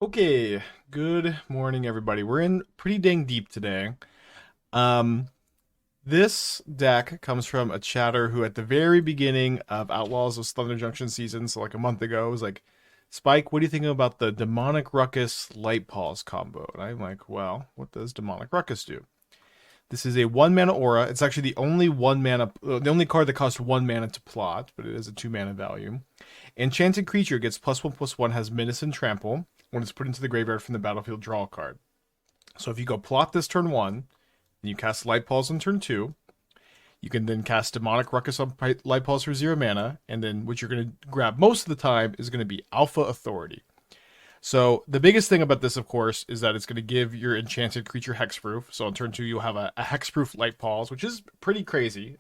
Okay, good morning, everybody. We're in pretty dang deep today. Um, this deck comes from a chatter who, at the very beginning of Outlaws of Thunder Junction season, so like a month ago, was like, "Spike, what do you think about the Demonic Ruckus Light-Paws combo?" And I'm like, "Well, what does Demonic Ruckus do?" This is a 1 mana aura. It's actually the only card that costs 1 mana to plot, but it is a 2 mana value. Enchanted creature gets +1/+1, has menace and trample. When it's put into the graveyard from the battlefield, draw a card. So if you go plot this turn 1, and you cast Light-Paws on turn 2, you can then cast Demonic Ruckus on Light-Paws for 0 mana, and then what you're going to grab most of the time is going to be Alpha Authority. So the biggest thing about this, of course, is that it's going to give your enchanted creature hexproof. So on turn 2, you'll have a hexproof Light-Paws, which is pretty crazy.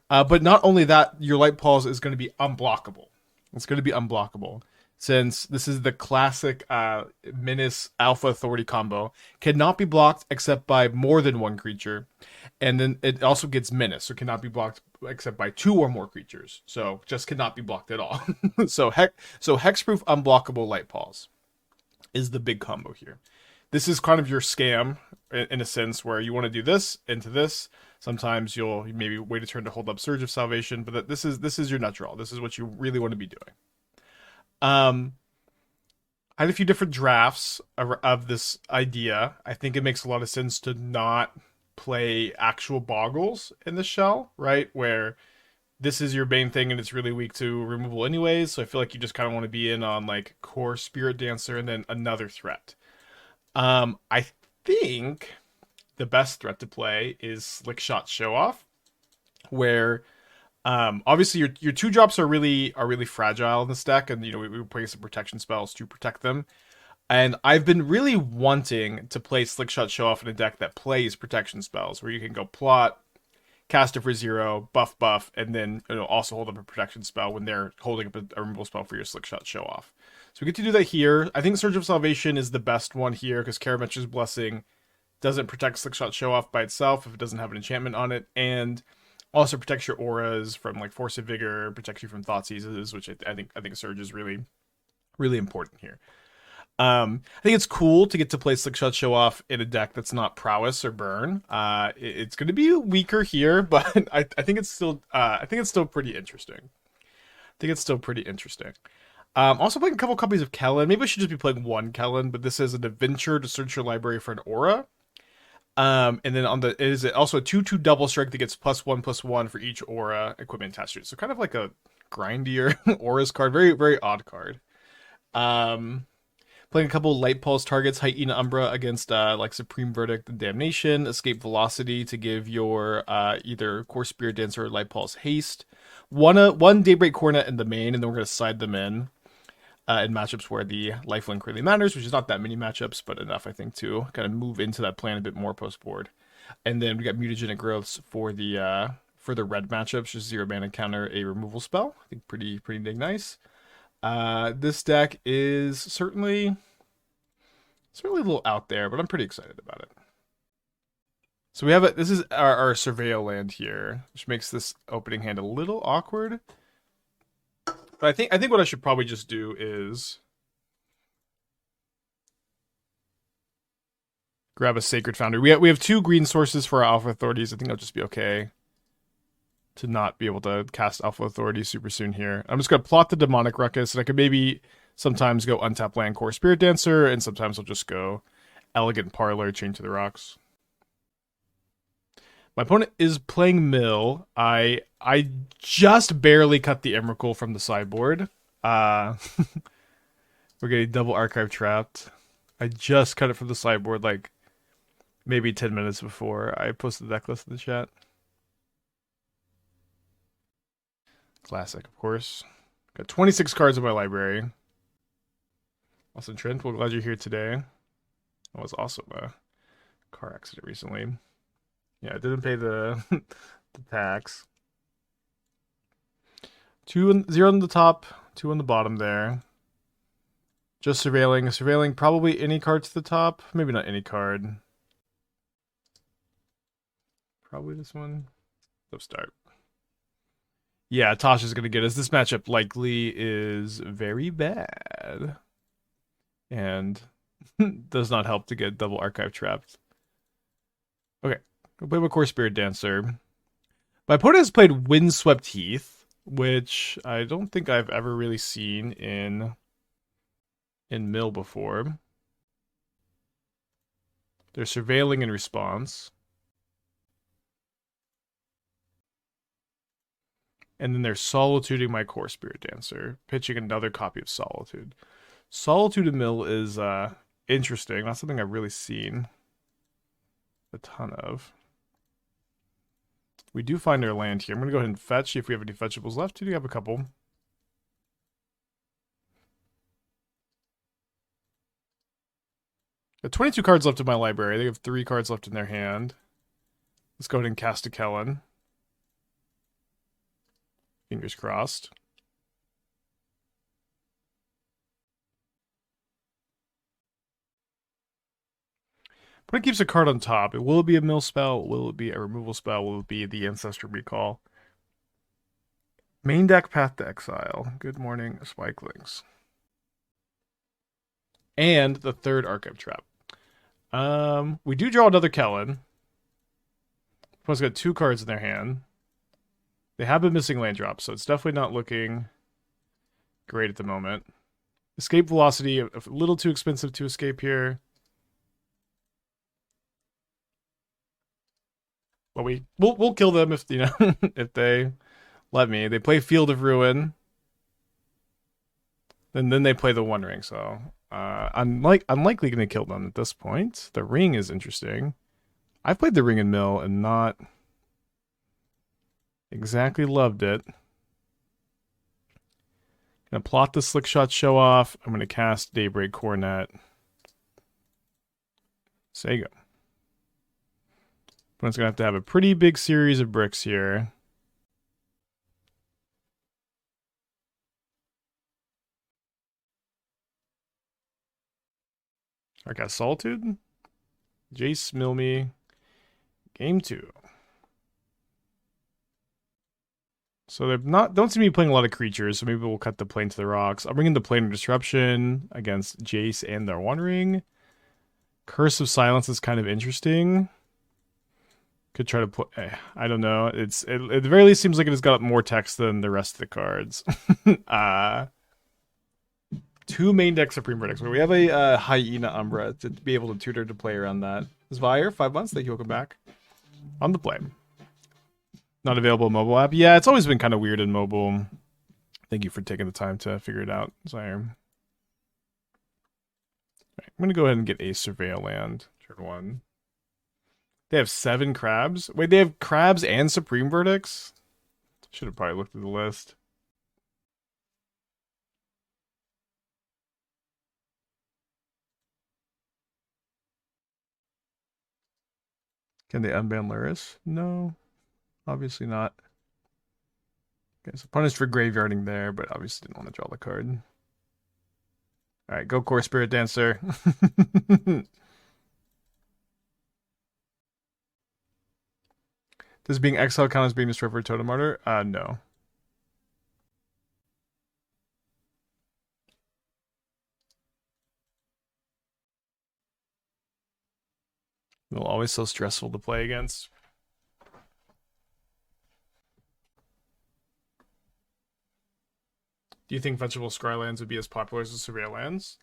But not only that, your Light-Paws is going to be unblockable. It's going to be unblockable. Since this is the classic Menace Alpha Authority combo, cannot be blocked except by more than one creature. And then it also gets Menace, so cannot be blocked except by 2 or more creatures. So just cannot be blocked at all. so hexproof unblockable Light-Paws is the big combo here. This is kind of your scam in a sense where you want to do this into this. Sometimes you'll maybe wait a turn to hold up Surge of Salvation, but this is your nut draw. This is what you really want to be doing. I had a few different drafts of this idea. I think it makes a lot of sense to not play actual boggles in the shell, right? Where this is your main thing and it's really weak to removal anyways. So I feel like you just kind of want to be in on like Kor Spiritdancer and then another threat. I think the best threat to play is Slickshot Show-Off, where obviously your 2 drops are really fragile in this deck, and we were playing some protection spells to protect them. And I've been really wanting to play Slickshot Show-Off in a deck that plays protection spells, where you can go plot, cast it for 0, buff, and then also hold up a protection spell when they're holding up a removal spell for your Slickshot Show-Off. So we get to do that here. I think Surge of Salvation is the best one here because Karametra's Blessing doesn't protect Slickshot Show-Off by itself if it doesn't have an enchantment on it, and also protects your auras from like Force of Vigor, protects you from Thought Seizes, which I think Surge is really important here. I think it's cool to get to play Slickshot Show-Off in a deck that's not Prowess or Burn. It's going to be weaker here, but I think it's still pretty interesting. Also playing a couple copies of Kellen. Maybe I should just be playing one Kellen, but this is an adventure to search your library for an aura. And then it is also a 2/2 double strike that gets +1/+1 for each aura equipment attached to it. So kind of like a grindier auras card. Very, very odd card. Playing a couple Light-Paws targets, Hyena Umbra against like Supreme Verdict and Damnation, Escape Velocity to give your either Kor Spiritdancer or Light-Paws haste. One Daybreak Coronet in the main, and then we're going to side them in matchups where the lifelink really matters, which is not that many matchups, but enough, I think, to kind of move into that plan a bit more post-board. And then we got Mutagenic Growths for the red matchups, just 0 mana counter a removal spell. I think pretty dang nice. This deck is certainly a little out there, but I'm pretty excited about it. So we have this is our Surveil land here, which makes this opening hand a little awkward. But I think what I should probably just do is grab a Sacred Foundry. We have 2 green sources for our Alpha Authorities. I think I'll just be okay to not be able to cast Alpha Authority super soon here. I'm just going to plot the Demonic Ruckus, and I could maybe sometimes go untap land Kor Spiritdancer, and sometimes I'll just go Elegant Parlor, Chain to the Rocks. My opponent is playing Mill. I just barely cut the Emrakul from the sideboard. We're getting double Archive Trapped. I just cut it from the sideboard like maybe 10 minutes before I posted the deck list in the chat. Classic, of course. Got 26 cards in my library. Austin Trent, well, glad you're here today. I was also a car accident recently. Yeah, I didn't pay the tax. 0 on the top, 2 on the bottom there. Just surveilling probably any card to the top. Maybe not any card. Probably this one. Let's start. Yeah, Tasha's gonna get us. This matchup likely is very bad. and does not help to get double archive trapped. Okay, we'll play with Kor Spiritdancer. My opponent has played Windswept Heath, which I don't think I've ever really seen in Mill before. They're surveilling in response. And then they're solituding my Kor Spiritdancer, pitching another copy of Solitude. Solitude in Mill is interesting. Not something I've really seen a ton of. We do find our land here. I'm going to go ahead and fetch, see if we have any fetchables left. We do have a couple. I have 22 cards left in my library. They have 3 cards left in their hand. Let's go ahead and cast a Kellen. Fingers crossed. But it keeps a card on top. Will it be a mill spell? Will it be a removal spell? Will it be the Ancestral Recall? Main deck, Path to Exile. Good morning, Spikelings. And the 3rd Archive Trap. We do draw another Kellen. Opponent's got 2 cards in their hand. They have been missing land drops, so it's definitely not looking great at the moment. Escape velocity, a little too expensive to escape here. But we'll kill them if if they let me. They play Field of Ruin. And then they play the One Ring, so I'm likely gonna kill them at this point. The Ring is interesting. I've played the Ring and Mill and not exactly loved it. Gonna plot the Slickshot Show-Off. I'm gonna cast Daybreak Coronet. Sega. Opponent's gonna have to have a pretty big series of bricks here. I got Solitude. Jace, mill me. Game 2. So they're don't seem to be playing a lot of creatures, so maybe we'll cut the plane to the rocks. I'll bring in the Planar Disruption against Jace and their One Ring. Curse of Silence is kind of interesting. Could try to play. I don't know. It at the very least seems like it's got more text than the rest of the cards. 2 main deck Supreme Verdicts. We have a Hyena Umbra to be able to tutor to play around that. Zvire, 5 months. Thank you. Welcome back. On the play. Not available mobile app. Yeah, it's always been kind of weird in mobile. Thank you for taking the time to figure it out, Zvire. Right, I'm going to go ahead and get a Surveil land. Turn 1. They have 7 crabs. Wait, they have crabs and Supreme Verdicts? Should have probably looked at the list. Can they unban Luris? No, obviously not. Okay, so punished for graveyarding there, but obviously didn't want to draw the card. Alright, go Kor Spiritdancer. Does being exiled count as being destroyed for a Totem Martyr? No. They're always so stressful to play against. Do you think Vegetable Scrylands would be as popular as the Surveil lands?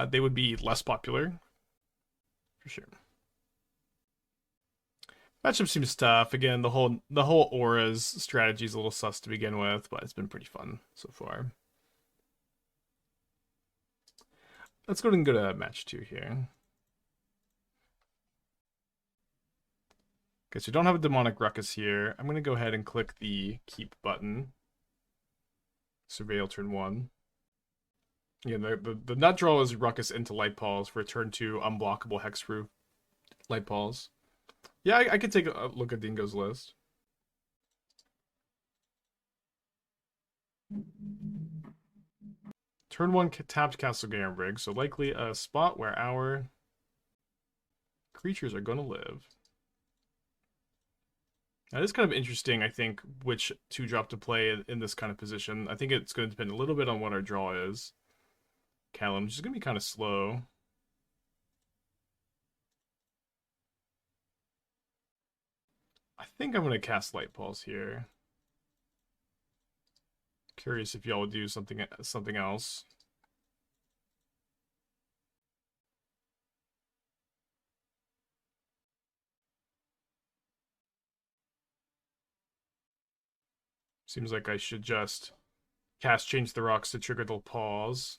They would be less popular. For sure. Matchup seems tough. Again, the whole auras strategy is a little sus to begin with, but it's been pretty fun so far. Let's go ahead and go to match 2 here. Okay, so we don't have a Demonic Ruckus here. I'm going to go ahead and click the keep button. Surveil turn 1. Yeah, the nut draw is Ruckus into Light-Paws for turn 2 unblockable hexproof Light-Paws. Yeah, I could take a look at Dingo's list. Turn 1 tapped Castle Garenbrig, so likely a spot where our creatures are going to live. Now, it's kind of interesting, I think, which 2-drop to play in this kind of position. I think it's going to depend a little bit on what our draw is. Callum, which is going to be kind of slow. I think I'm going to cast Light-Paws here. Curious if y'all would do something else. Seems like I should just cast Change the Rocks to trigger the pause.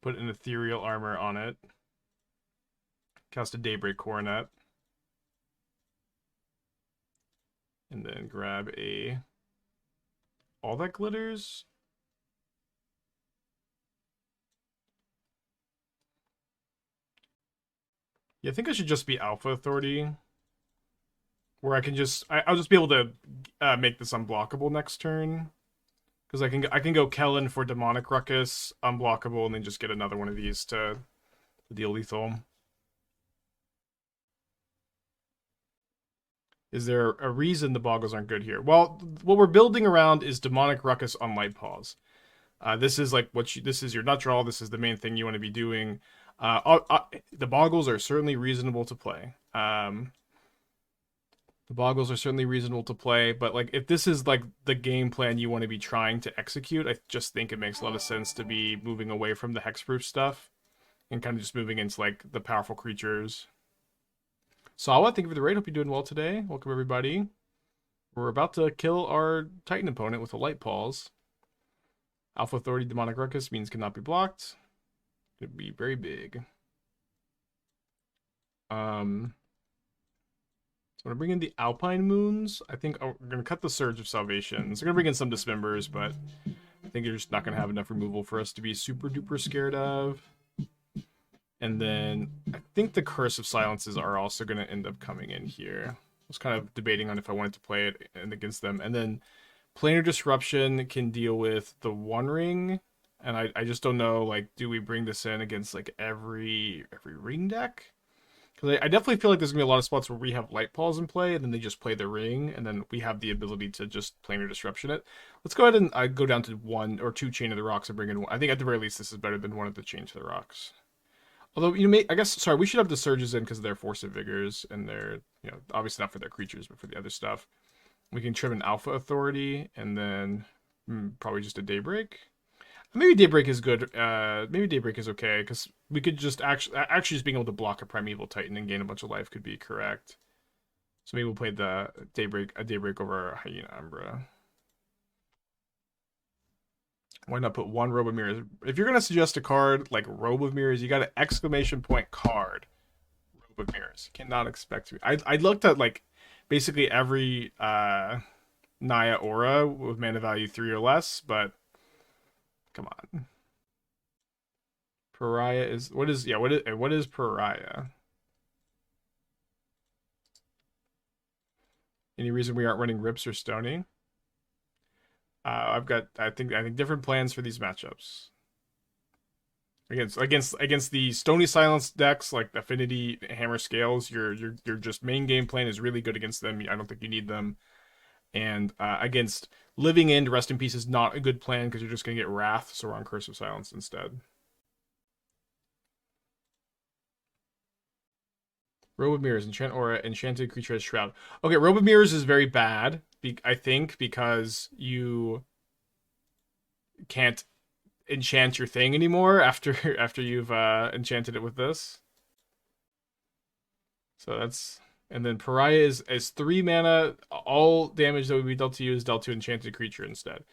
Put an Ethereal Armor on it. Cast a Daybreak Coronet. And then grab a... All That Glitters? Yeah, I think I should just be Alpha Authority. Where I can just... I'll just be able to make this unblockable next turn. Because I can go Kellen for Demonic Ruckus, unblockable, and then just get another one of these to deal lethal. Is there a reason the Boggles aren't good here? Well, what we're building around is Demonic Ruckus on Light-Paws. This is like this is your nut draw. This is the main thing you want to be doing. The Boggles are certainly reasonable to play. The Boggles are certainly reasonable to play, but like if this is like the game plan you want to be trying to execute, I just think it makes a lot of sense to be moving away from the hexproof stuff and kind of just moving into like the powerful creatures. Sawa, thank you for the raid. Hope you're doing well today. Welcome everybody. We're about to kill our Titan opponent with a Light-Paws. Alpha Authority Demonic Ruckus means cannot be blocked. Could be very big. So I'm going to bring in the Alpine Moons. I think we're going to cut the Surge of Salvations. We're going to bring in some Dismembers, but I think you're just not going to have enough removal for us to be super duper scared of. And then I think the Curse of Silences are also going to end up coming in here. I was kind of debating on if I wanted to play it against them. And then Planar Disruption can deal with the One Ring. And I just don't know, like, do we bring this in against, like, every ring deck? Because I definitely feel like there's going to be a lot of spots where we have Light-Paws in play, and then they just play the ring, and then we have the ability to just Planar Disruption it. Let's go ahead and go down to 1 or 2 Chain of the Rocks and bring in one. I think at the very least this is better than one of the Chain to the Rocks. Although, you may, I guess, sorry, we should have the Surges in because of their Force of Vigors, and they're, you know, obviously not for their creatures, but for the other stuff. We can trim an Alpha Authority, and then probably just a Daybreak. Maybe Daybreak is good. Maybe Daybreak is okay, because we could just actually just being able to block a Primeval Titan and gain a bunch of life could be correct. So maybe we'll play the Daybreak over Hyena Umbra. Why not put one Robe of Mirrors? If you're gonna suggest a card like Robe of Mirrors, you got an exclamation point card. Robe of Mirrors. Cannot expect me. I looked at like basically every Naya Aura with mana value 3 or less, but come on. Pariah is what is Pariah? Any reason we aren't running Rips or Stony? I've got I think different plans for these matchups. Against the Stony Silence decks like Affinity, Hammer Scales, your just main game plan is really good against them. I don't think you need them. And against Living End, Rest in Peace is not a good plan because you're just gonna get Wrath, so we're on Curse of Silence instead. Robe of Mirrors, Enchant Aura, Enchanted Creature as Shroud. Okay, Robe of Mirrors is very bad, I think, because you can't enchant your thing anymore after you've enchanted it with this. So that's... And then Pariah is 3 mana. All damage that would be dealt to you is dealt to Enchanted Creature instead.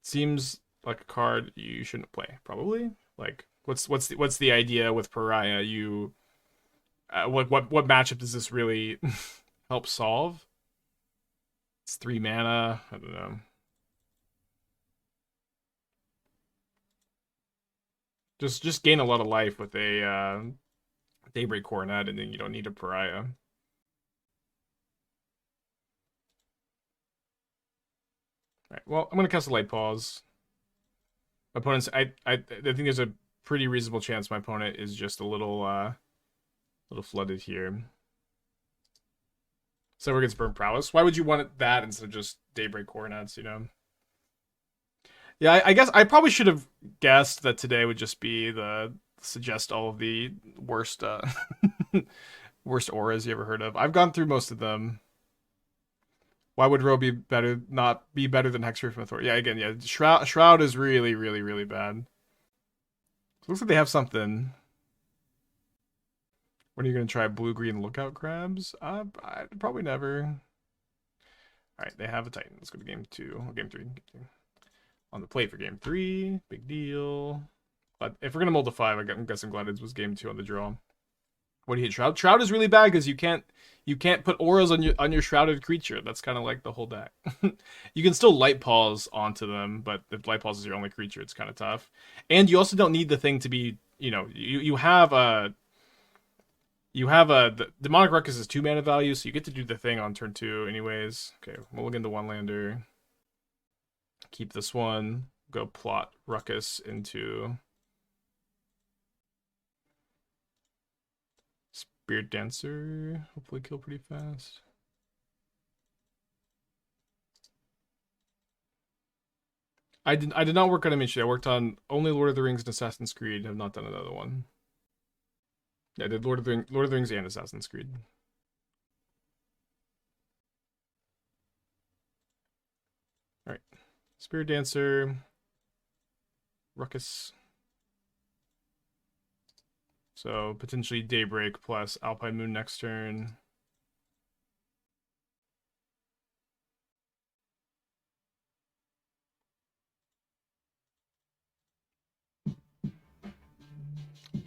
Seems like a card you shouldn't play, probably. Like, what's the idea with Pariah? You... what matchup does this really help solve? It's 3 mana. I don't know. Just gain a lot of life with a Daybreak Coronet, and then you don't need a Pariah. Alright, well, I'm gonna cast a Light-Paws. My opponent's I think there's a pretty reasonable chance my opponent is just a little flooded here. So we're against Burn Prowess. Why would you want that instead of just Daybreak Coronets, you know? Yeah, I guess I probably should have guessed that today would just be the suggest all of the worst worst auras you ever heard of. I've gone through most of them. Why would Ro be better? Not be better than Hexproof and Authority? Yeah, again, yeah. Shroud is really, really, really bad. Looks like they have something. When are you gonna try blue-green lookout crabs? Probably never. All right, they have a Titan. Let's go to game 2. Game 3. On the plate for game 3. Big deal. But if we're gonna mold to 5, I'm guessing Gladids was game 2 on the draw. What do you hit? Shroud? Shroud is really bad because you can't put auras on your shrouded creature. That's kind of like the whole deck. You can still Light-Paws onto them, but if Light-Paws is your only creature, it's kind of tough. And you also don't need the thing to be, you have a the Demonic Ruckus is 2 mana value, so you get to do the thing on turn 2 anyways. Okay, we'll look into 1-lander. Keep this one. Go plot Ruckus into Spiritdancer. Hopefully kill pretty fast. I did not work on a mission. I worked on only Lord of the Rings and Assassin's Creed. I have not done another one. Yeah, I did Lord of the Rings and Assassin's Creed. Alright. Spiritdancer. Ruckus. So potentially Daybreak plus Alpine Moon next turn.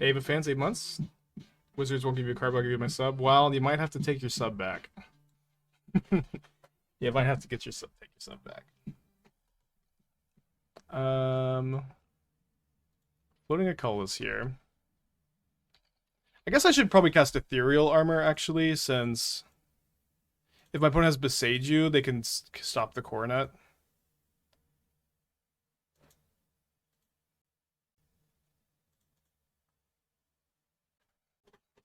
Ava fans, 8 months. Wizards won't give you a card, but I'll give you my sub. Well, you might have to take your sub back. Yeah, might have to take your sub back. Floating a colorless here. I guess I should probably cast Ethereal Armor, actually, since if my opponent has Beseiju, they can stop the Coronet.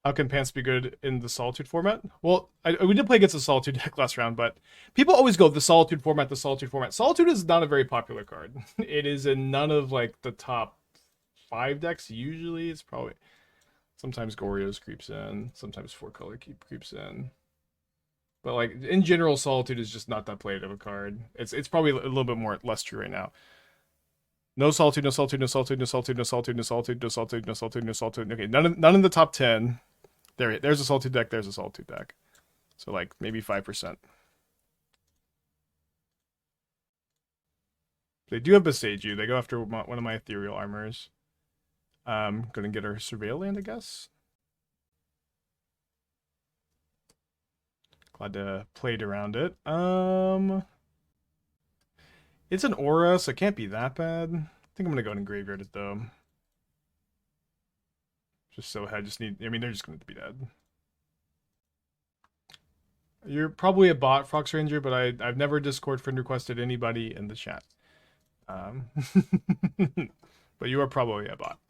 How can Pants be good in the Solitude format? Well, we did play against the Solitude deck last round, but people always go the Solitude format, the Solitude format. Solitude is not a very popular card. It is in none of like the top 5 decks. Usually, it's probably sometimes Goryo's creeps in, sometimes 4-color creeps in. But like in general, Solitude is just not that played of a card. It's probably a little bit less true right now. No Solitude, no Solitude, no Solitude, no Solitude, no Solitude, no Solitude, no Solitude, no Solitude, no Solitude. Okay, none in the top 10. There's a Solitude deck, there's a Solitude deck. So like maybe 5%. They do have Beseiju. They go after one of my Ethereal Armors. Gonna get our Surveil land, I guess. Glad to played around it. It's an aura, so it can't be that bad. I think I'm gonna go ahead and graveyard it though. Just so I just need. I mean, they're just going to be dead. You're probably a bot, Fox Ranger, but I've never Discord friend requested anybody in the chat. But you are probably a bot.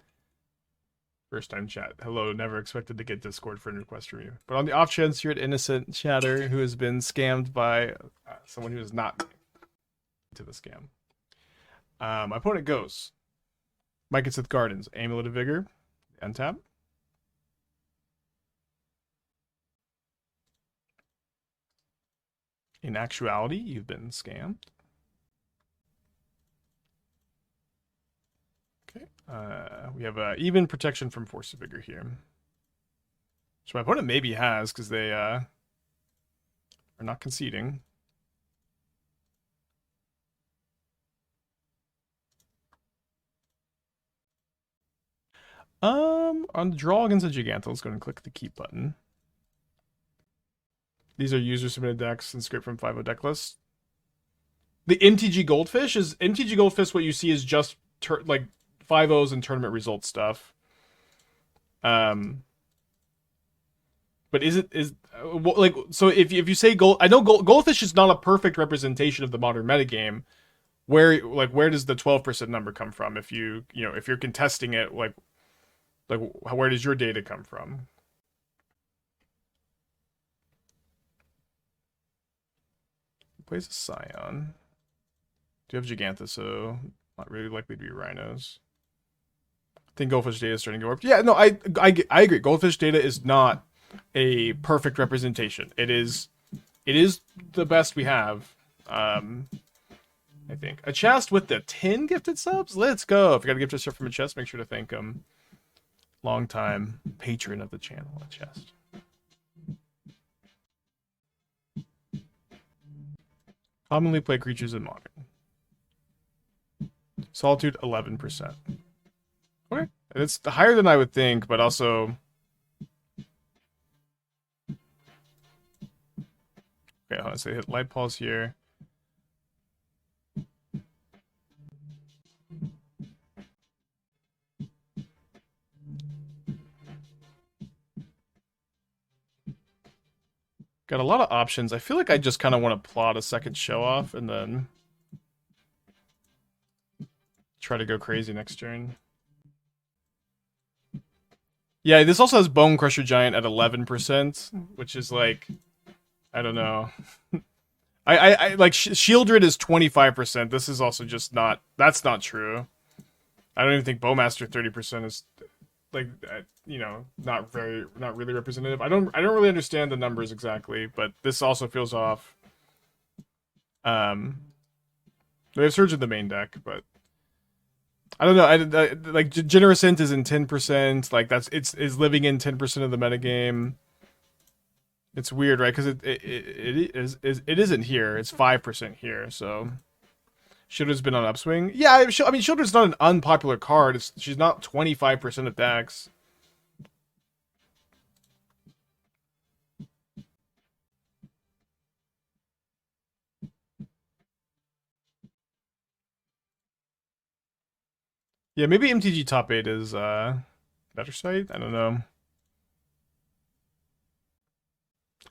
First time chat. Hello, never expected to get Discord friend request from you. But on the off chance you're an innocent chatter who has been scammed by someone who is not to the scam. My opponent goes Mike Sith Gardens, Amulet of Vigor, untap. In actuality, you've been scammed. Okay. We have even protection from Force of Vigor here. Which my opponent maybe has, because they are not conceding. On the draw against the Giganta, let's go and click the keep button. These are user-submitted decks and scraped from 5.0 Decklist. The MTG Goldfish is MTG Goldfish. What you see is just like 5.0s and tournament result stuff. But like so? If you say gold, I know Goldfish is not a perfect representation of the modern metagame. Where does the 12% number come from? If if you're contesting it, like where does your data come from? Plays a Scion. Do you have Giganta? So Not really likely to be rhinos. I think goldfish data is starting to go up. Yeah, no, I agree. Goldfish data is not a perfect representation. It is the best we have. I think a chest with the 10 gifted subs. Let's go. If you got a gifted sub from a chest, make sure to thank him. Long time patron of the channel, a chest. Commonly play creatures in modern. Solitude 11%. Okay, it's higher than I would think, but also. Okay, hold on. So hit Light-Paws here. Got a lot of options. I feel like I just kind of want to plot a second Show-Off and then try to go crazy next turn. Yeah, this also has Bone Crusher Giant at 11%, which is like, I don't know. I like Shieldred is 25%. This is also just not. That's not true. I don't even think Bowmaster 30% is like not really representative. I don't really understand the numbers exactly, but this also feels off. They have Surge in the main deck, but I don't know. I like Generous Hint is in 10%. Like it's living in 10% of the metagame. It's weird, right? Because it isn't here. It's 5% here. So Shieldred's been on upswing. Yeah, I mean Shieldred's not an unpopular card. She's not 25% of decks. Yeah, maybe MTG top 8 is better sight. I don't know.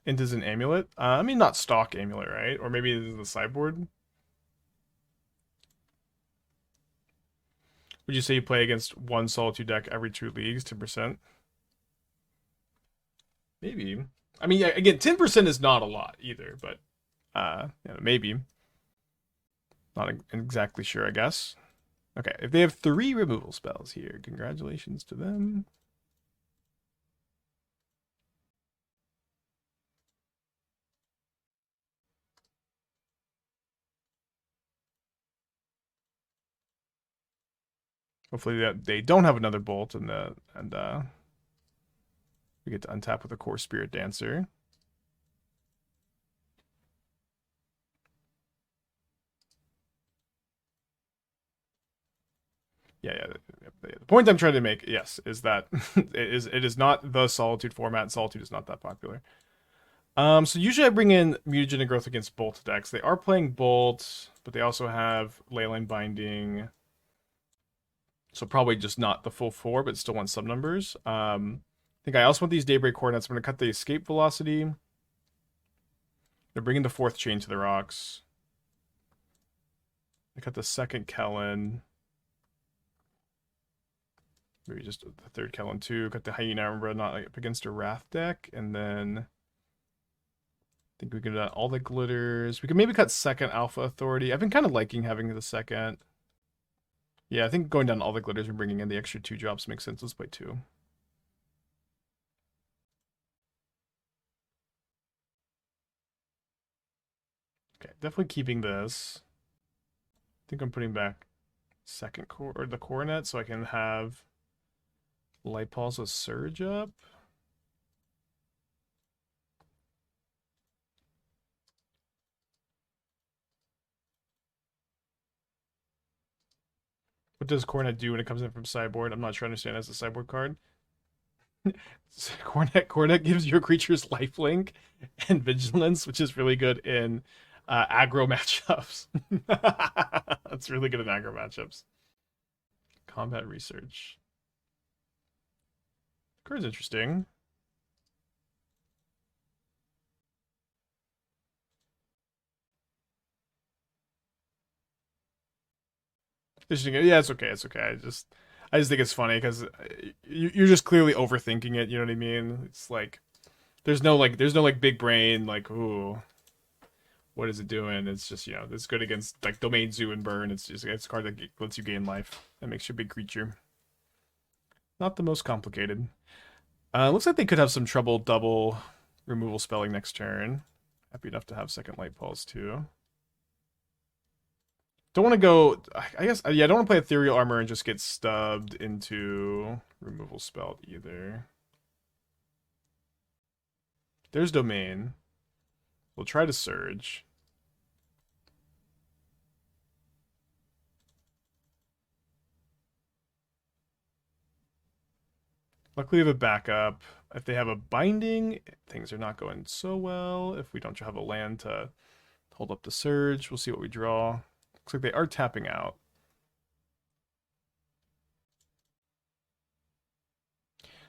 Int is an amulet. I mean, not stock amulet, right? Or maybe it is the sideboard. Would you say you play against one Solitude deck every 2 leagues, 10%? Maybe. I mean, again, 10% is not a lot either, but maybe. Not exactly sure, I guess. Okay, if they have 3 removal spells here, congratulations to them. Hopefully they don't have another bolt and we get to untap with a Kor Spiritdancer. Yeah. The point I'm trying to make, yes, is that it is not the Solitude format. Solitude is not that popular. So usually I bring in Mutagenic Growth against Bolt decks. They are playing Bolt, but they also have Leyline Binding. So probably just not the full 4, but still want some numbers. I think I also want these Daybreak Coronets. I'm going to cut the escape velocity. They're bringing the 4th chain to the rocks. I cut the 2nd Kellen. Maybe just the 3rd Kellen too. Cut the Hyena Umbra, not like up against a Wrath deck. And then I think we can do all the glitters. We can maybe cut 2nd Alpha Authority. I've been kind of liking having the 2nd. Yeah, I think going down all the glitters and bringing in the extra 2 drops makes sense. Let's play 2. Okay, definitely keeping this. I think I'm putting back the Coronet so I can have Light-Paws with Surge up. What does Coronet do when it comes in from sideboard? I'm not sure I understand as a sideboard card. Coronet gives your creatures lifelink and vigilance, which is really good in aggro matchups. That's really good in aggro matchups. Combat research. Card's interesting. Yeah, it's okay. It's okay. I just think it's funny because you're just clearly overthinking it. You know what I mean? It's like there's no big brain like, ooh, what is it doing? It's just, you know, it's good against like Domain Zoo and Burn. It's a card that lets you gain life. That makes you a big creature. Not the most complicated. Looks like they could have some trouble double removal spelling next turn. Happy enough to have second Light-Paws too. Don't want to go, I guess, yeah, I don't want to play Ethereal Armor and just get stubbed into removal spell either. There's Domain. We'll try to Surge. Luckily we have a backup. If they have a Binding, things are not going so well. If we don't have a land to hold up the Surge, we'll see what we draw. Looks like they are tapping out.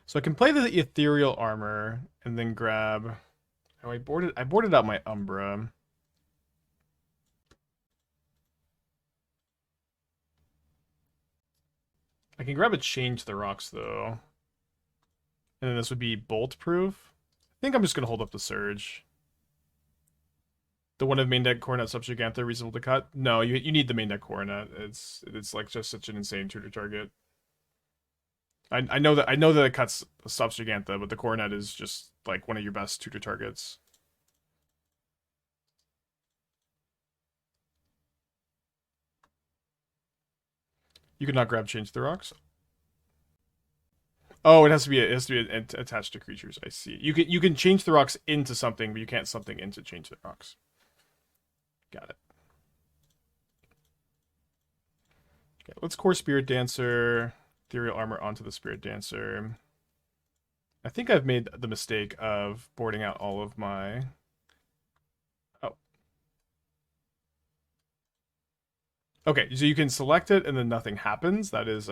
So I can play the Ethereal Armor and then grab... Oh, I boarded out my Umbra. I can grab a Change the Rocks, though. And then this would be Bolt Proof. I think I'm just going to hold up the Surge. The one of main deck Coronet Subjugantha reasonable to cut? No, you need the main deck Coronet. It's like just such an insane tutor target. I know that it cuts Subjugantha, but the Coronet is just like one of your best tutor targets. You cannot grab Change the Rocks. Oh, it has to be attached to creatures. I see. You can change the rocks into something, but you can't something into change the rocks. Got it. Okay, let's Kor Spiritdancer, Ethereal Armor onto the Spiritdancer. I think I've made the mistake of boarding out all of my... Oh. Okay, so you can select it and then nothing happens. That is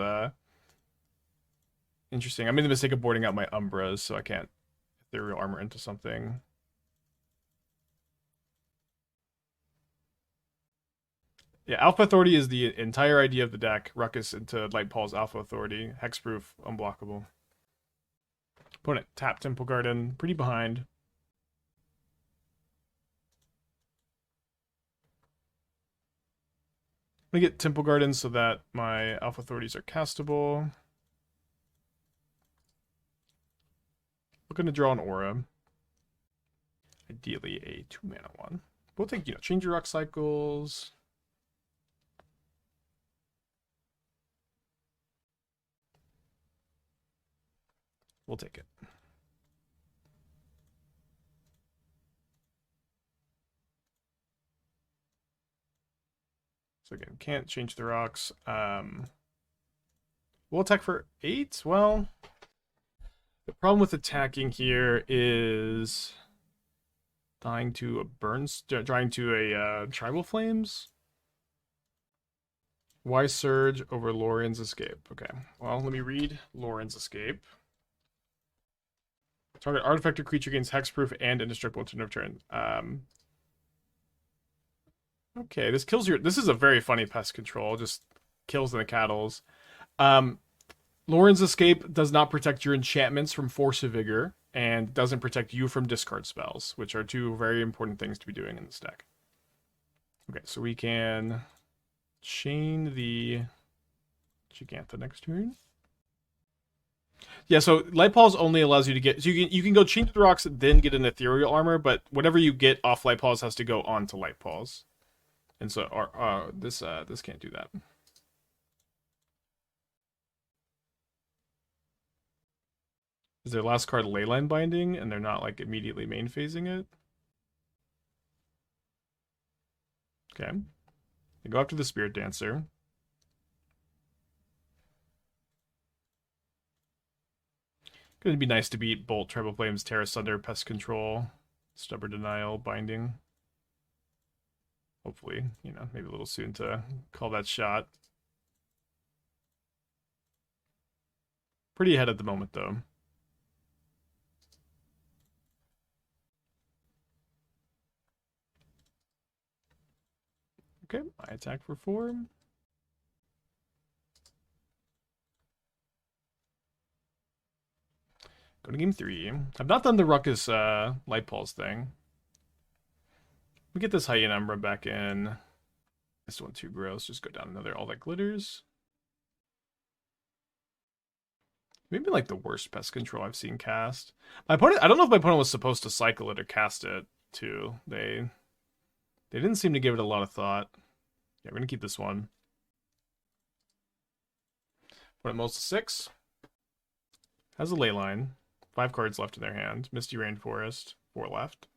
interesting. I made the mistake of boarding out my Umbras, so I can't Ethereal Armor into something. Yeah, Alpha Authority is the entire idea of the deck. Ruckus into Light-Paws Alpha Authority. Hexproof, unblockable. Opponent, tap Temple Garden. Pretty behind. I'm going to get Temple Garden so that my Alpha Authorities are castable. Looking to draw an Aura. Ideally a 2-mana one. We'll take, Change your Rock Cycles. We'll take it. So again, can't change the rocks. We'll attack for 8. Well, the problem with attacking here is dying to a Tribal Flames. Why Surge over Lorian's Escape? Okay, well, let me read Lorian's Escape. Target artifact or creature gains hexproof and indestructible until end of turn. Okay, this kills your... This is a very funny pest control. Just kills the cattles. Lauren's Escape does not protect your enchantments from Force of Vigor, and doesn't protect you from discard spells, which are two very important things to be doing in this deck. Okay, so we can chain the Gigantha next turn. Yeah, so Light-Paws only allows you to get... So you can go chain to the rocks, then get an Ethereal Armor, but whatever you get off Light-Paws has to go on to Light-Paws. And so this can't do that. Is their last card Leyline Binding, and they're not like immediately main phasing it? Okay. They go after the Spiritdancer. Gonna be nice to beat Bolt, Tribal Flames, Terra Sunder, Pest Control, Stubborn Denial, Binding. Hopefully, maybe a little soon to call that shot. Pretty ahead at the moment, though. Okay, I attack for 4. Go to game 3. I've not done the Ruckus Light-Paws thing. We get this Hyena Umbra back in. This one too gross. Just go down another All That Glitters. Maybe like the worst pest control I've seen cast. My opponent, I don't know if my opponent was supposed to cycle it or cast it too. They didn't seem to give it a lot of thought. Yeah, we're gonna keep this one. Opponent mulls to 6. Has a ley line. 5 cards left in their hand. Misty Rainforest, 4 left.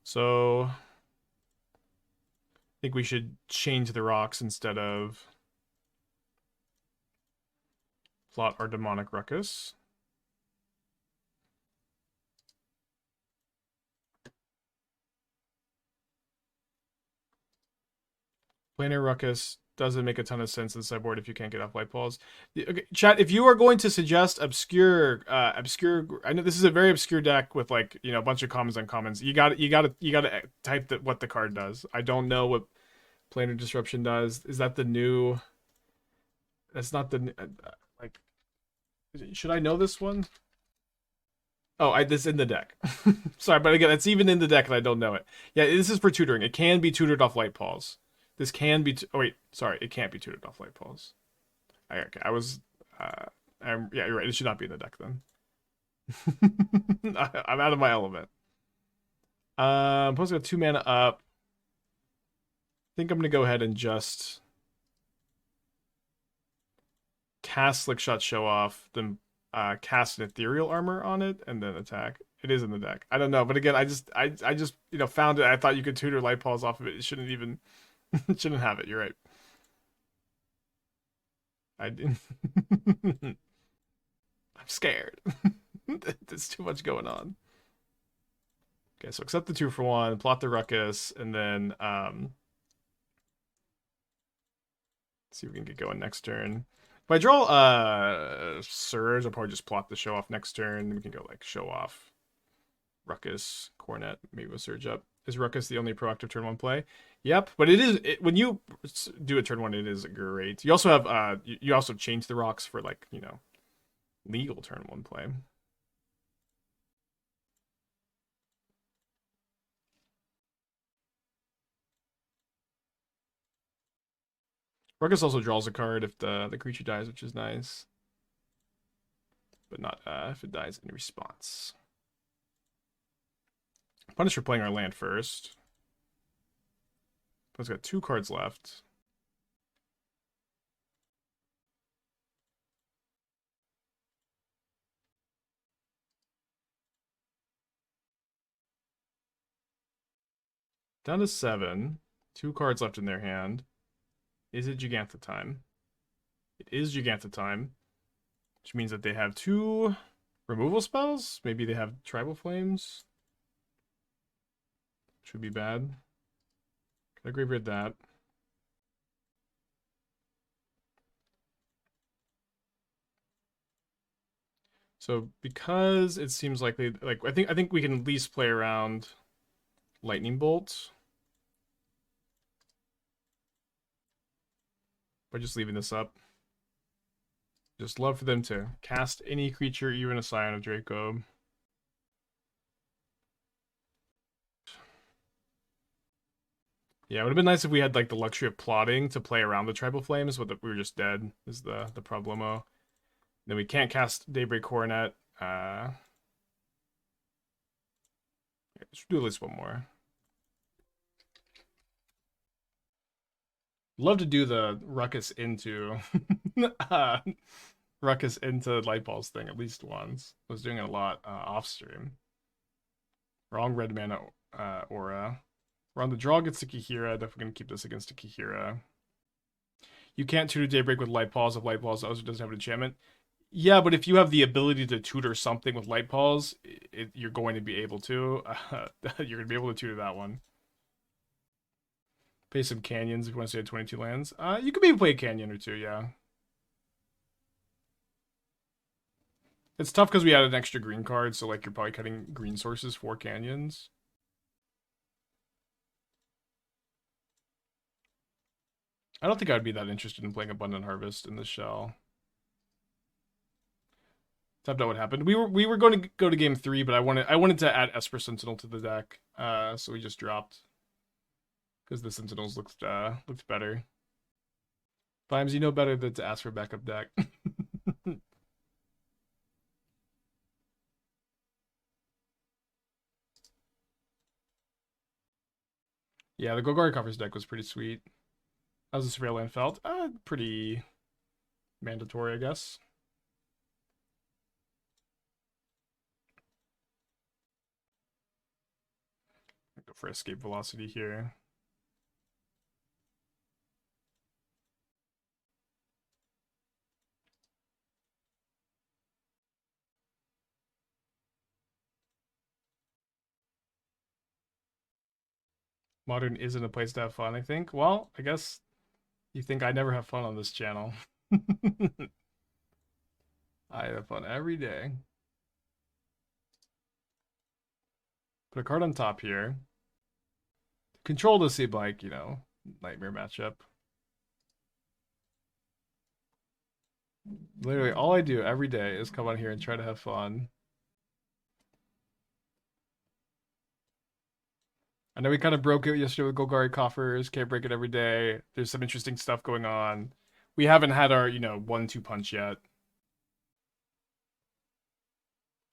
So I think we should change the rocks instead of plot our Demonic Ruckus. Planar Ruckus doesn't make a ton of sense in the sideboard if you can't get off Light-Paws. Okay, chat, if you are going to suggest obscure, I know this is a very obscure deck with like, you know, a bunch of commons and uncommons. You gotta type what the card does. I don't know what Planar Disruption does. Is that the new? That's not the like. Should I know this one? Oh, this in the deck. Sorry, but again, it's even in the deck and I don't know it. Yeah, this is for tutoring. It can be tutored off Light-Paws. This can be. Oh wait, sorry, it can't be tutored off Light-Paws. Okay, I was. Yeah, you're right. It should not be in the deck then. I'm out of my element. Opponent's got 2 mana up. I think I'm gonna go ahead and just cast Slickshot Show-Off, then cast an Ethereal Armor on it, and then attack. It is in the deck. I don't know, but again, I just you know found it. I thought you could tutor Light-Paws off of it. It shouldn't even. Shouldn't have it. You're right. I didn't. I'm scared. There's too much going on. Okay, so accept the 2 for 1, plot the Ruckus, and then see if we can get going next turn. If I draw Surge, I'll probably just plot the Show-Off next turn. We can go like Show-Off, Ruckus, Coronet, maybe we'll Surge up. Is Ruckus the only proactive turn 1 play? Yep, but it is when you do a turn 1, it is great. You also have you also change the rocks for like, you know, legal turn 1 play. Ruckus also draws a card if the creature dies, which is nice, but not if it dies in response. Punish for playing our land first. It's got 2 cards left. Down to 7. 2 cards left in their hand. Is it Gigantha time? It is Gigantha time, which means that they have 2 removal spells. Maybe they have Tribal Flames. Should be bad. Can I graveyard that? So because it seems likely, like I think we can at least play around Lightning Bolt by just leaving this up. Just love for them to cast any creature, even a Scion of Draco. Yeah, it would have been nice if we had like the luxury of plotting to play around the Tribal Flames, but we were just dead is the problemo. Then we can't cast Daybreak Coronet. Let's do at least one more. Love to do the Ruckus into Ruckus into Light-Paws thing at least once. I was doing it a lot off stream. Wrong red mana aura. We're on the draw against the Kihira. Definitely gonna keep this against the Kihira. You can't tutor Daybreak with Light-Paws if Light-Paws also doesn't have an enchantment. Yeah, but if you have the ability to tutor something with Light-Paws, you're going to be able to. You're going to be able to tutor that one. Pay some canyons if you want to stay at 22 lands. You could maybe play a canyon or 2, yeah. It's tough because we added an extra green card, so like you're probably cutting green sources for canyons. I don't think I'd be that interested in playing Abundant Harvest in this shell. Tapped out what happened. We were going to go to game 3, but I wanted to add Esper Sentinel to the deck. So we just dropped. Because the Sentinels looked better. Vimes, you know better than to ask for a backup deck. Yeah, the Golgari Coffers deck was pretty sweet. How's the Surveil Land felt? Pretty mandatory, I guess. Go for escape velocity here. Modern isn't a place to have fun, I think. Well, I guess you think I never have fun on this channel. I have fun every day. Put a card on top here. Control does seem like, you know, nightmare matchup. Literally, all I do every day is come on here and try to have fun. I know we kind of broke it yesterday with Golgari Coffers. Can't break it every day. There's some interesting stuff going on. We haven't had our, you know, 1-2 punch yet.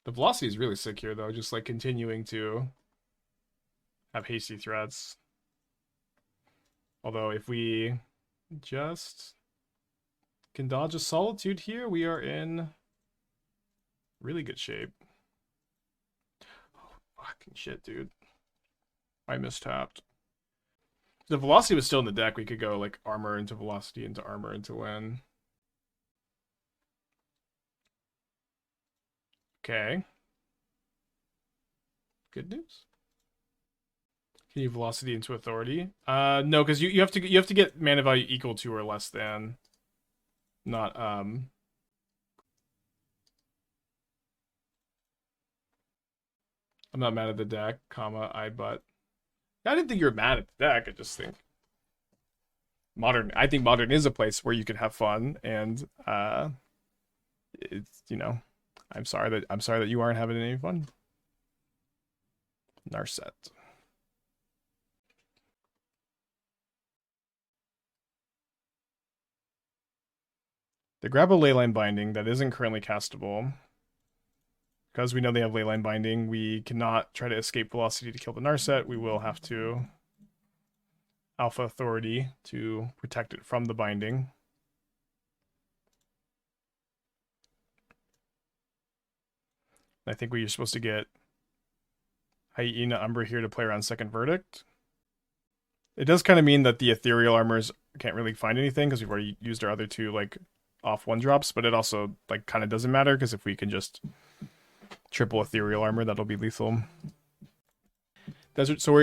The velocity is really sick here, though. Just like continuing to have hasty threats. Although if we just can dodge a Solitude here, we are in really good shape. Oh, fucking shit, dude. I mistapped. If the velocity was still in the deck, we could go like armor into velocity into armor into win. Okay. Good news. Can you velocity into authority? No, because you have to get mana value equal to or less than. Not I'm not mad at the deck, comma, but I didn't think you were mad at the deck. I just think I think Modern is a place where you can have fun, and it's, you know, I'm sorry that you aren't having any fun. Narset. They grab a Leyline Binding that isn't currently castable. Because we know they have Leyline Binding, we cannot try to escape velocity to kill the Narset. We will have to Alpha Authority to protect it from the binding. I think we're supposed to get Hyena Umbra here to play around Second Verdict. It does kind of mean that the Ethereal Armors can't really find anything because we've already used our other two like off 1-drops, but it also like kind of doesn't matter because if we can just triple Ethereal Armor, that'll be lethal. Desert, so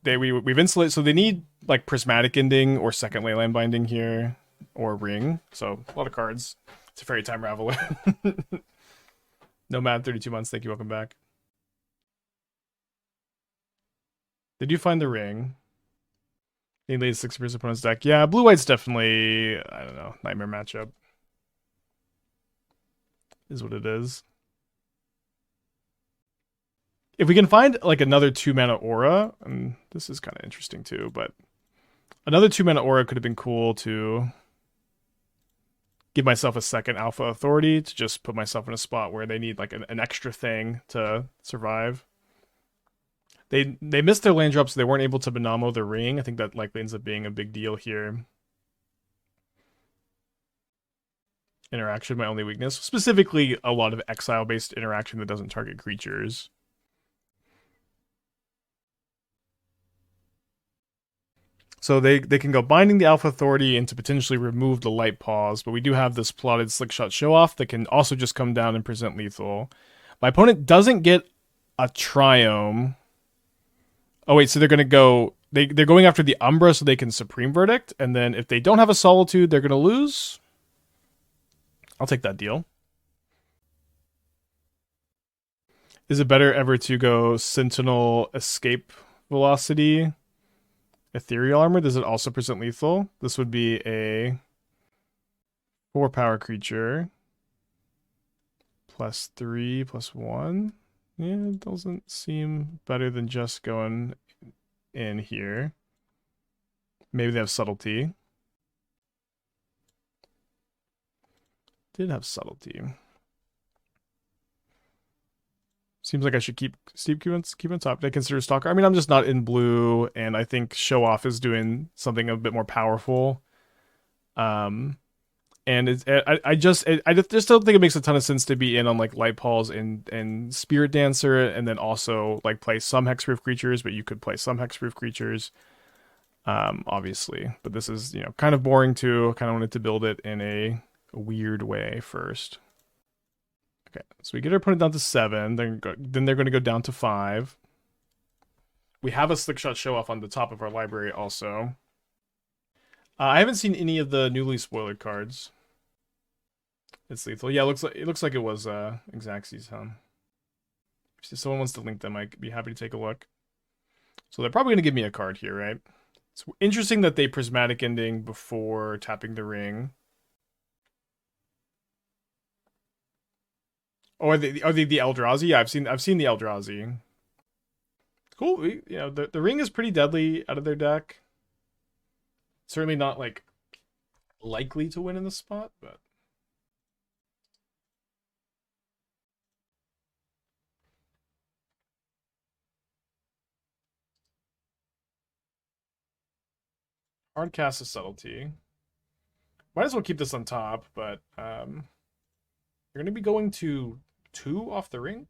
we've insulated, so they need like Prismatic Ending or second Leyline Binding here, or Ring. So a lot of cards. It's a Fairy Time Raveler. Nomad 32 months. Thank you. Welcome back. Did you find the Ring? Need late 6% opponent's deck. Yeah, blue white's definitely, I don't know, nightmare matchup. Is what it is. If we can find like another 2-mana aura, and this is kind of interesting too, but another 2-mana aura could have been cool to give myself a second Alpha Authority to just put myself in a spot where they need like an extra thing to survive. They missed their land drops, so they weren't able to Benamo the Ring. I think that likely ends up being a big deal here. Interaction, my only weakness. Specifically, a lot of exile-based interaction that doesn't target creatures. So they can go Binding the Alpha Authority and to potentially remove the Light-Paws, but we do have this plotted Slickshot Show-Off that can also just come down and present lethal. My opponent doesn't get a Triome. Oh wait, so they're gonna go. They're going after the Umbra so they can Supreme Verdict, and then if they don't have a Solitude, they're gonna lose. I'll take that deal. Is it better ever to go Sentinel Escape Velocity? Ethereal Armor, does it also present lethal? This would be a 4-power creature. +3, +1. Yeah, it doesn't seem better than just going in here. Maybe they have subtlety. Did have subtlety. Seems like I should keep on top. Did I consider Stalker? I mean, I'm just not in blue, and I think Show-Off is doing something a bit more powerful. And I just don't think it makes a ton of sense to be in on like Light-Paws and Spiritdancer, and then also like play some hexproof creatures, but you could play some hexproof creatures, obviously. But this is kind of boring too. Kind of wanted to build it in a weird way first. Okay, so we get our opponent down to 7. Then they're going to go down to 5. We have a Slickshot Show-Off on the top of our library also. I haven't seen any of the newly spoiled cards. It's lethal. Yeah, it looks like it was Xaxes, huh? If someone wants to link them, I'd be happy to take a look. So they're probably going to give me a card here, right? It's interesting that they Prismatic Ending before tapping the ring. Oh, are they the Eldrazi? Yeah, I've seen the Eldrazi. Cool. The ring is pretty deadly out of their deck. Certainly not like likely to win in the spot, but hard cast of subtlety. Might as well keep this on top, but you're gonna be going to 2 off the ring.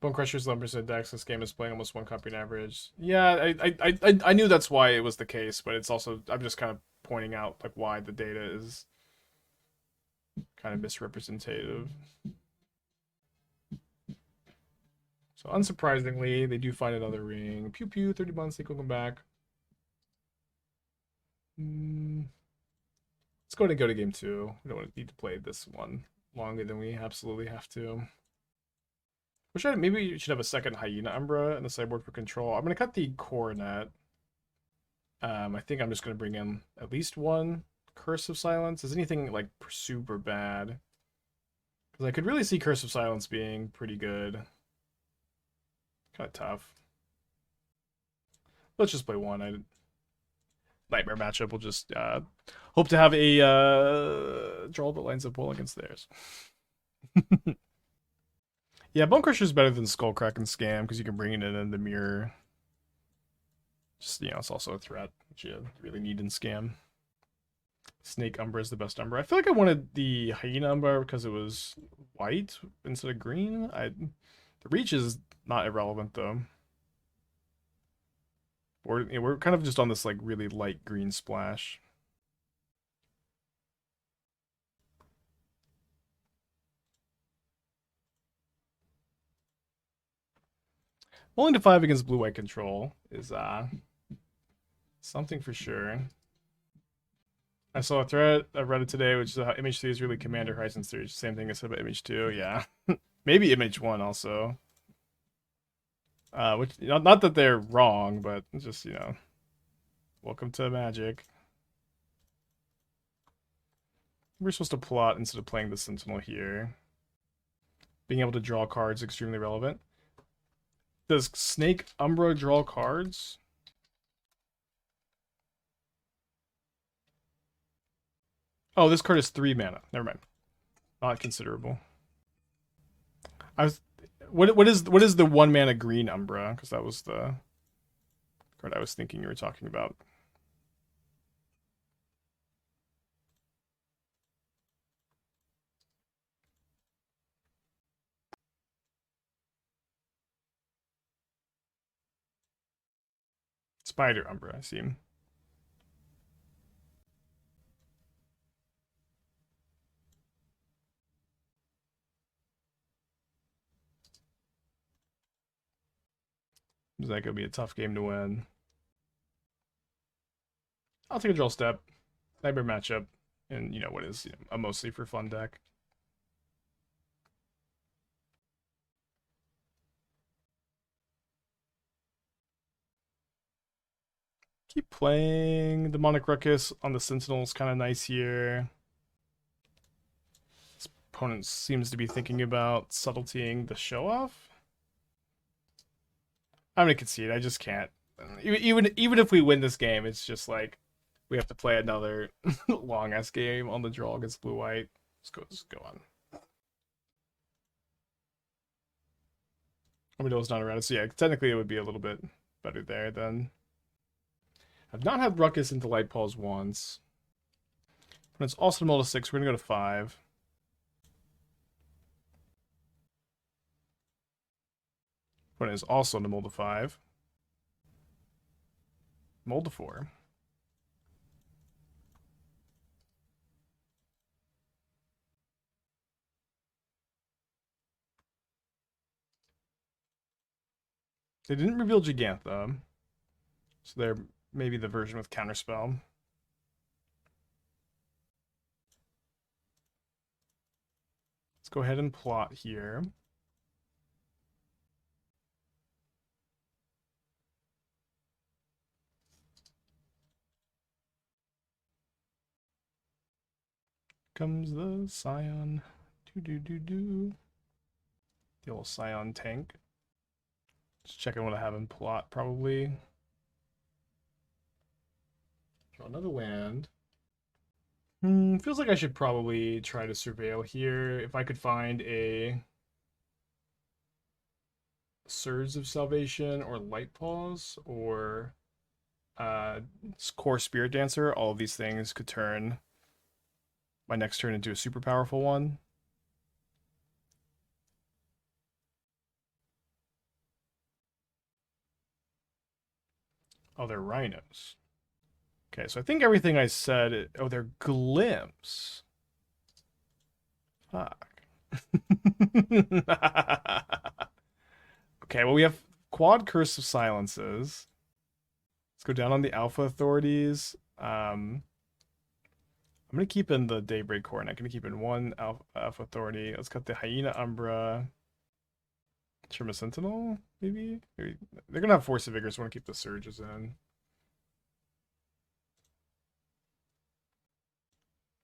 Bone Crusher's 11% dex. This game is playing almost 1 copy on average. Yeah, I knew that's why it was the case, but it's also I'm just kind of pointing out like why the data is kind of misrepresentative. So unsurprisingly, they do find another ring. Pew pew, 30 months, they will come back. Let's go to game 2. We don't need to play this one longer than we absolutely have to. Maybe you should have a second Hyena Umbra in the sideboard for control. I'm gonna cut the Coronet. I think I'm just gonna bring in at least 1 Curse of Silence. Is anything like super bad? Because I could really see Curse of Silence being pretty good. Kind of tough. Let's just play 1. Nightmare matchup. We'll just hope to have a draw that lines up well against theirs. Yeah, Bone Crusher is better than Skullcrack and Scam because you can bring it in the mirror. Just, it's also a threat, which you really need in Scam. Snake Umbra is the best Umbra. I feel like I wanted the Hyena Umbra because it was white instead of green. The reach is not irrelevant, though. We're kind of just on this, like, really light green splash. Rolling to 5 against blue-white control is something for sure. I saw a thread, I read it today, which is how Image 3 is really Commander Horizon 3. Same thing I said about Image 2, yeah. Maybe Image 1 also. Which not that they're wrong, but just, welcome to Magic. We're supposed to plot instead of playing the Sentinel here. Being able to draw cards is extremely relevant. Does Snake Umbra draw cards? Oh, this card is 3 mana. Never mind. Not considerable. What is the 1 mana green Umbra? Because that was the card I was thinking you were talking about. Spider Umbra, I see. Is that gonna be a tough game to win? I'll take a draw step. Nightmare matchup. And what is a mostly for fun deck. Keep playing. Demonic Ruckus on the Sentinel is kind of nice here. opponent seems to be thinking about subtletying the show-off. I'm gonna concede. I just can't. Even if we win this game, it's just like we have to play another long ass game on the draw against blue white. Let's go on. Armadillo's not around, so yeah, technically it would be a little bit better there then. I've not had Ruckus into Light-Paws once. But it's also to 6, we're gonna go to 5. But it is also to mold to 5. Mold to 4. They didn't reveal Gigantha. So they're maybe the version with Counterspell. Let's go ahead and plot here. Comes the Scion. The old Scion tank. Just checking what I have in plot, probably. Draw another land. Feels like I should probably try to surveil here. If I could find a Surge of Salvation or Light-Paws or Kor Spiritdancer, all of these things could turn my next turn into a super powerful one. Oh, they're rhinos. Okay, so I think everything I said... Oh, they're glimpse. Fuck. Okay, well, we have quad Curse of Silences. Let's go down on the Alpha Authorities. I'm going to keep in the Daybreak Coronet. I'm going to keep in one Alpha Authority. Let's cut the Hyena Umbra. Esper Sentinel, maybe? They're going to have Force of Vigor, so I want to keep the Surges in.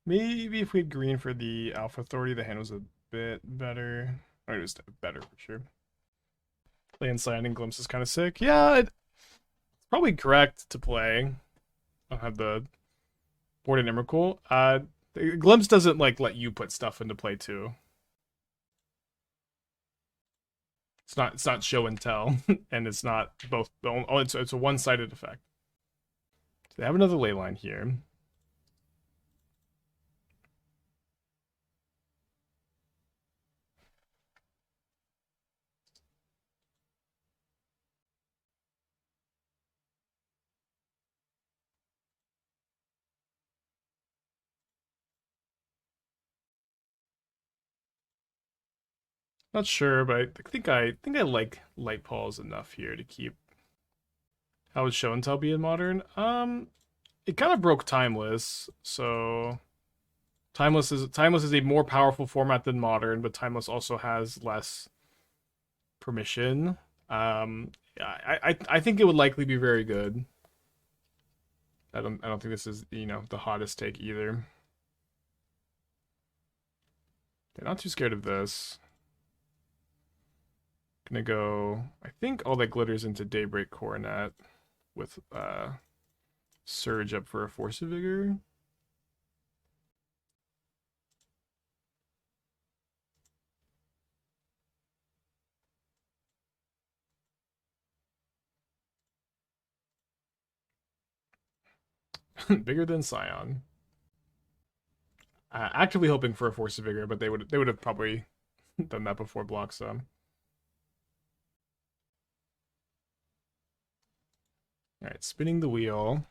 Maybe if we had green for the Alpha Authority, the hand was a bit better. Or it was better for sure. Play Inside and Glimpse is kind of sick. Yeah, it's probably correct to play. I'll have the board in Emrakul. Glimpse doesn't like let you put stuff into play too. It's not show and tell, and it's not both. Oh, it's a one-sided effect. So they have another ley line here. Not sure, but I think I like Light-Paws enough here to keep. How would show and tell be in modern? It kind of broke Timeless, so Timeless is a more powerful format than Modern, but Timeless also has less permission. I think it would likely be very good. I don't think this is, you know, the hottest take either. They're not too scared of this. Gonna go, I think all that glitters into Daybreak Coronet with Surge up for a Force of Vigor. Bigger than Scion. Actively hoping for a Force of Vigor, but they would have probably done that before block some. All right, spinning the wheel.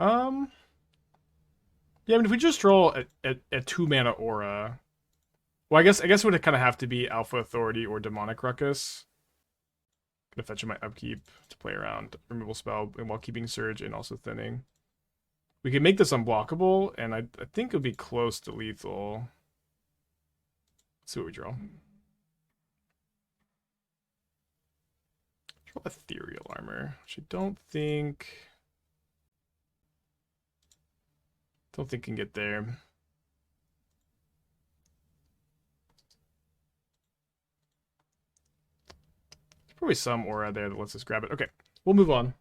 Yeah, I mean, if we just roll a 2-mana aura, well, I guess it would kind of have to be Alpha Authority or Demonic Ruckus. Gonna fetch in my upkeep to play around removal spell and while keeping Surge and also thinning. We could make this unblockable, and I think it would be close to lethal. Let's see what we draw. Draw Ethereal Armor, which I don't think can get there. There's probably some aura there that lets us grab it. Okay, we'll move on.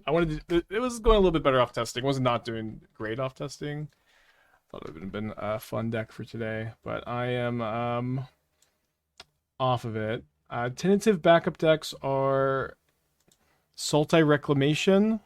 I wanted to, it was going a little bit better off testing. It was not doing great off testing. Thought it would have been a fun deck for today, but I am off of it. Tentative backup decks are Sultai Reclamation,